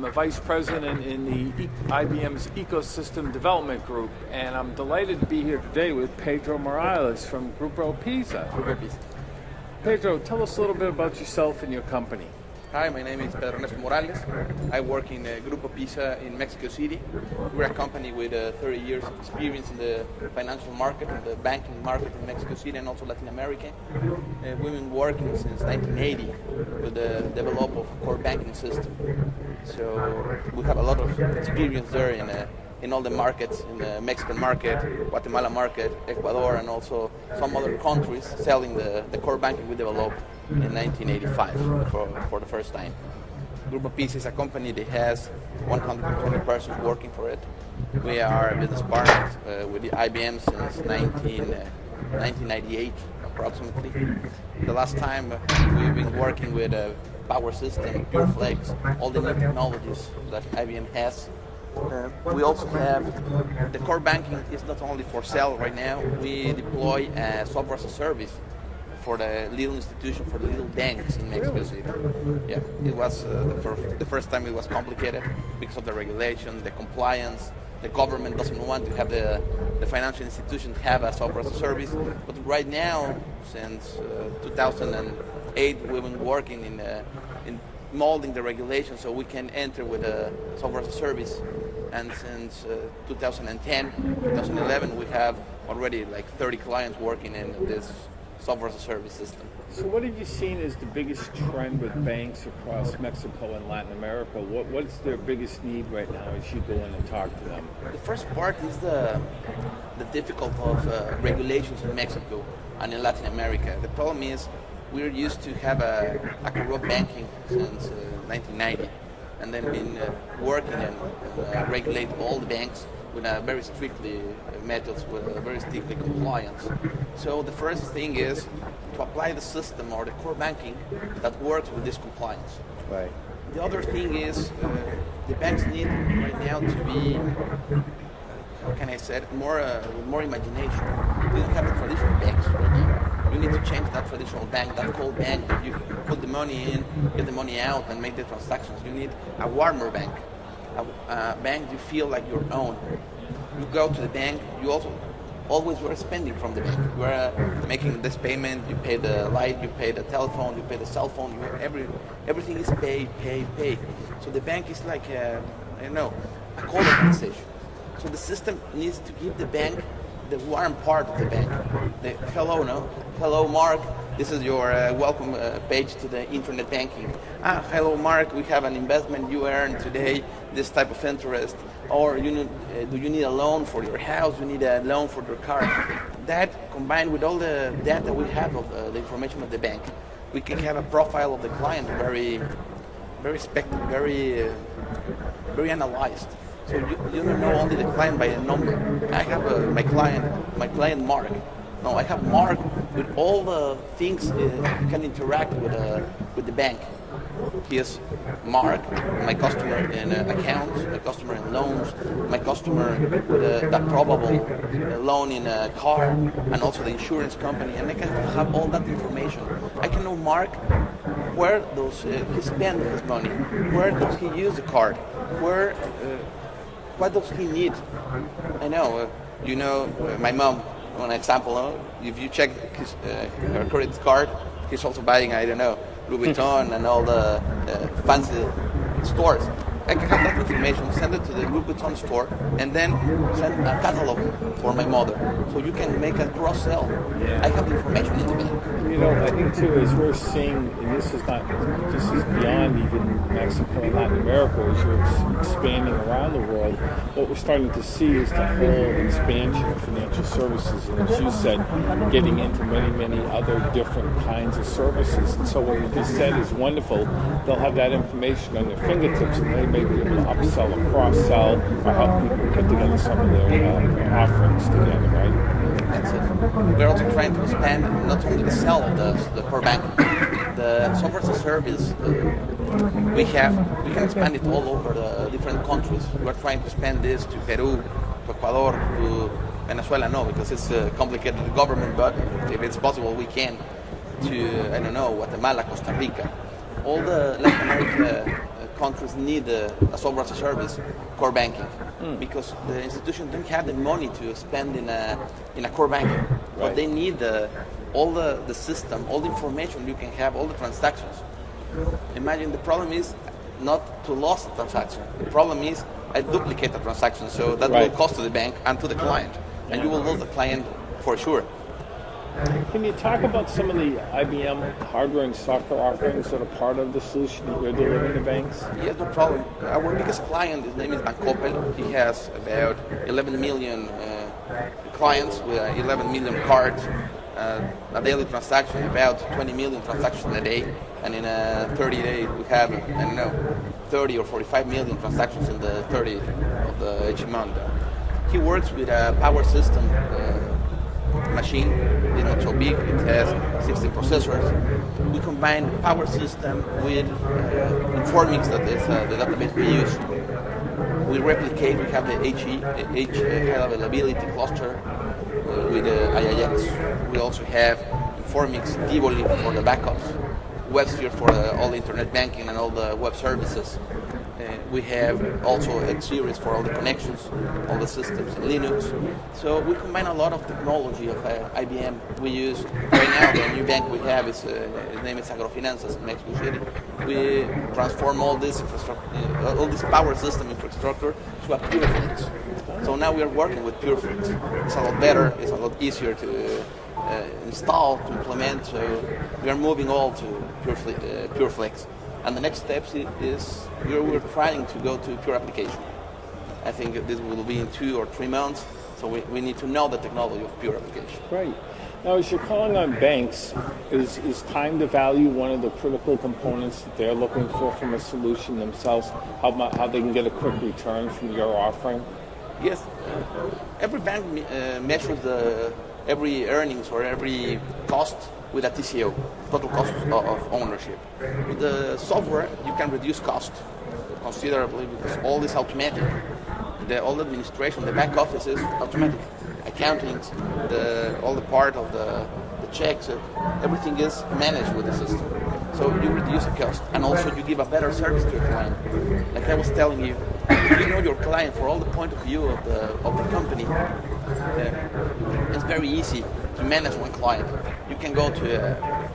I'm a vice president in the IBM's Ecosystem Development Group, and I'm delighted to be here today with Pedro Morales from Grupo Pisa. Pedro, tell us a little bit about yourself and your company. Hi, my name is Pedro Morales. I work in Grupo Pisa in Mexico City. We're a company with 30 years of experience in the financial market, in the banking market in Mexico City and also Latin America. We've been working since 1980 with the development of a core banking system. So we have a lot of experience there in all the markets, in the Mexican market, Guatemala market, Ecuador, and also some other countries selling the core banking we developed in 1985 for the first time. Grupo Pisa is a company that has 120 persons working for it. We are business partners with the IBM since 1998 approximately. The last time we've been working with a power system, pure flex, all the new technologies that IBM has. We also have the core banking is not only for sale right now. We deploy software as a service for the little institution, for the little banks in Mexico City. Yeah, it was the first time it was complicated because of the regulation, the compliance. The government doesn't want to have the financial institution have a software as a service. But right now, since 2008, we've been working in molding the regulation so we can enter with a software as a service. And since 2010, 2011, we have already like 30 clients working in this software as a service system. So what have you seen as the biggest trend with banks across Mexico and Latin America? What's their biggest need right now as you go in and talk to them? The first part is the difficulty of regulations in Mexico and in Latin America. The problem is we're used to have a corrupt banking since 1990 and then been working and regulate all the banks with a very strictly methods, with a very strictly compliance. So the first thing is to apply the system or the core banking that works with this compliance. Right. The other thing is the banks need right now to be, how can I say it, more imagination. We don't have the traditional banks right now. You need to change that traditional bank, that cold bank that you put the money in, get the money out, and make the transactions. You need a warmer bank. A bank you feel like your own. You go to the bank, you also always were spending from the bank. You are making this payment, you pay the light, you pay the telephone, you pay the cell phone, everything is pay. So the bank is like a cold organization. So the system needs to give the bank the warm part of the bank. Hello Mark, this is your welcome page to the internet banking. Hello Mark, we have an investment you earn today, this type of interest. Or do you need a loan for your house? You need a loan for your car? That combined with all the data we have of the information of the bank, we can have a profile of the client very analyzed. So you don't know only the client by a number. I have my client Mark. No, I have Mark with all the things he can interact with the bank. He is Mark, my customer in accounts, my customer in loans, my customer with that probable loan in a car, and also the insurance company. And I can have all that information. I can know Mark, where does he spend his money, where does he use the card, what does he need. I know, my mom, one example, if you check her credit card, he's also buying, Louis Vuitton and all the fancy stores. I can have that information, send it to the Louis Vuitton store, and then send a catalog for my mother. So you can make a cross-sell. I have the information in the bank. I think too, as we're seeing, and this is beyond even Mexico and Latin America, as you're expanding around the world, what we're starting to see is the whole expansion of financial services, and as you said, getting into many other different kinds of services. And so what you just said is wonderful. They'll have that information on their fingertips, and they may be able to upsell or cross-sell or help people put together some of their offerings together, right? That's it. We're also trying to expand not only the sell of the core bank, the software as a service. We can expand it all over the different countries. We're trying to expand this to Peru, to Ecuador, to Venezuela, no, because it's a complicated government, but if it's possible, we can. To, Guatemala, Costa Rica. All the Latin America countries need a software as a service, core banking, because the institutions don't have the money to spend in a core banking, but they need all the system, all the information you can have, all the transactions. Imagine the problem is not to lose the transaction. The problem is I duplicate the transaction, so that will cost to the bank and to the client, and you will lose the client for sure. Can you talk about some of the IBM hardware and software offerings that are part of the solution that you're delivering to banks? Yes, no problem. Our biggest client, his name is Bancoppel. He has about 11 million clients with 11 million cards, a daily transaction, about 20 million transactions a day, and in 30 days we have, 30 or 45 million transactions in the 30 of each month. He works with a power system machine. It's not so big. It has 16 processors. We combine power system with Informix, that is the database we use. We replicate. We have the high availability cluster with IIX. We also have Informix Tivoli for the backups, WebSphere for all the internet banking and all the web services. We have also X series for all the connections, all the systems in Linux. So we combine a lot of technology of IBM. We use right now the new bank we have is his name is Agrofinanzas in Mexico City. We transform all this infrastructure, all this power system infrastructure to a PureFlex. So now we are working with PureFlex. It's a lot better. It's a lot easier to install, to implement. So we are moving all to PureFlex. And the next step is we're trying to go to pure application. I think this will be in 2 or 3 months, so we need to know the technology of pure application. Right. Now, as you're calling on banks, is time to value one of the critical components that they're looking for from a solution themselves, how they can get a quick return from your offering? Yes. Every bank measures every earnings or every cost with a TCO, total cost of ownership. With the software, you can reduce cost considerably because all is automatic. All the administration, the back office is automatic. Accounting, all the part of the checks, everything is managed with the system. So you reduce the cost, and also you give a better service to your client. Like I was telling you, if you know your client for all the point of view of the company, it's very easy to manage one client. You can go to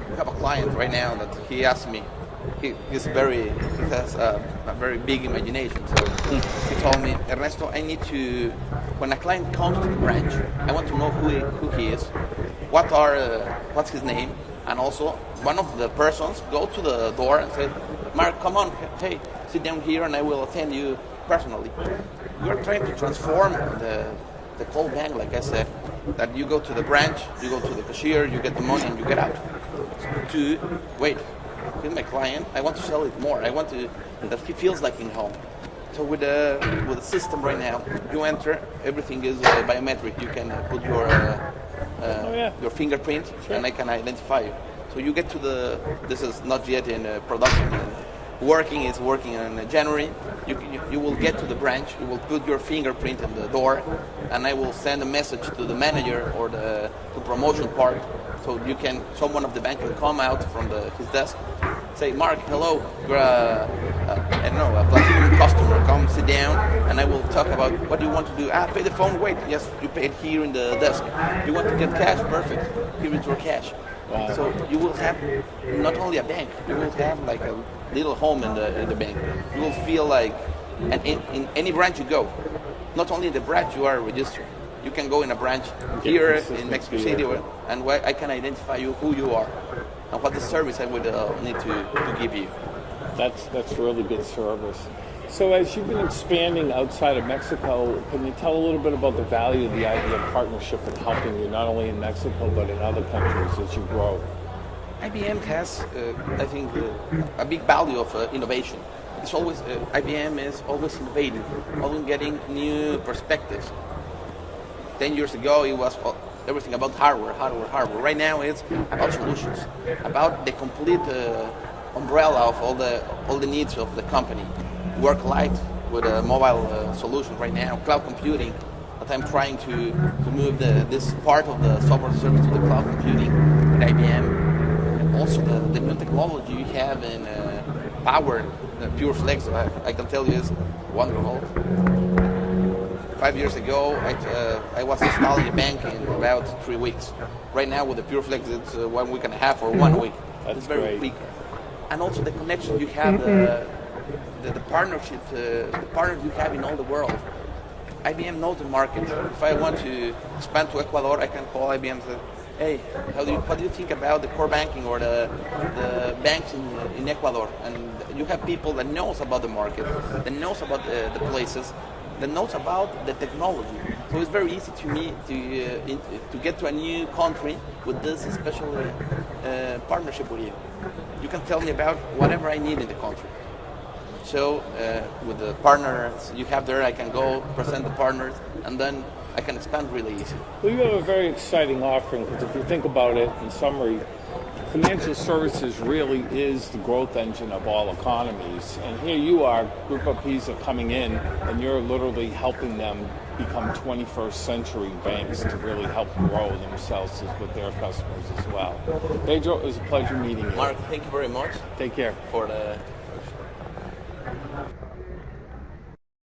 we have a client right now that he asked me. He has a very big imagination. So he told me, Ernesto, I need to, when a client comes to the branch, I want to know who he is, what's his name, and also one of the persons go to the door and say, Mark, come on, hey, sit down here and I will attend you personally. We are trying to transform the whole bank, like I said, that you go to the branch, you go to the cashier, you get the money and you get out. To, wait, he's my client, I want to sell it more. I want to, that he feels like in home. So with the system right now, you enter, everything is biometric. You can put your fingerprint and I can identify you. So you get to this is not yet in production. It's working in January. You will get to the branch, you will put your fingerprint in the door, and I will send a message to the manager or the promotion part. So someone of the bank will come out from his desk, say, Mark, hello, you're a platinum customer, come sit down, and I will talk about what do you want to do. Pay the phone, wait, yes, you paid here in the desk. You want to get cash, perfect, here is your cash. Wow. So you will have not only a bank, you will have like a little home in the bank. You will feel like, and in any branch you go, not only in the branch you are registered. You can go in a branch here in Mexico City, and I can identify you who you are and what the service I would need to give you. That's really good service. So as you've been expanding outside of Mexico, can you tell a little bit about the value of the IBM partnership in helping you not only in Mexico but in other countries as you grow? IBM has, I think, a big value of innovation. It's always IBM is always innovating, always getting new perspectives. 10 years ago, it was everything about hardware. Right now, it's about solutions, about the complete umbrella of all the needs of the company. Work light with a mobile solution right now, cloud computing. But I'm trying to move this part of the software service to the cloud computing with IBM. And also the new technology you have in power Pure Flex, I can tell you, is wonderful. 5 years ago, I was installing a bank in about 3 weeks. Right now, with the Pure Flex, it's 1 week and a half or 1 week. That's it's very great. quick. And also the connection you have, the partnership, the partners you have in all the world. IBM knows the market. If I want to expand to Ecuador, I can call IBM and say, hey, what do you think about the core banking or the banks in Ecuador? And you have people that knows about the market, that knows about the places, that knows about the technology. So it's very easy to me to get to a new country with this special partnership with you. You can tell me about whatever I need in the country. So with the partners you have there, I can go present the partners, and then I can expand really easy. Well, you have a very exciting offering, because if you think about it in summary, financial services really is the growth engine of all economies. And here you are, Grupo Pisa, coming in, and you're literally helping them become 21st century banks to really help grow themselves with their customers as well. Pedro, it was a pleasure meeting you. Mark, thank you very much. Take care. For the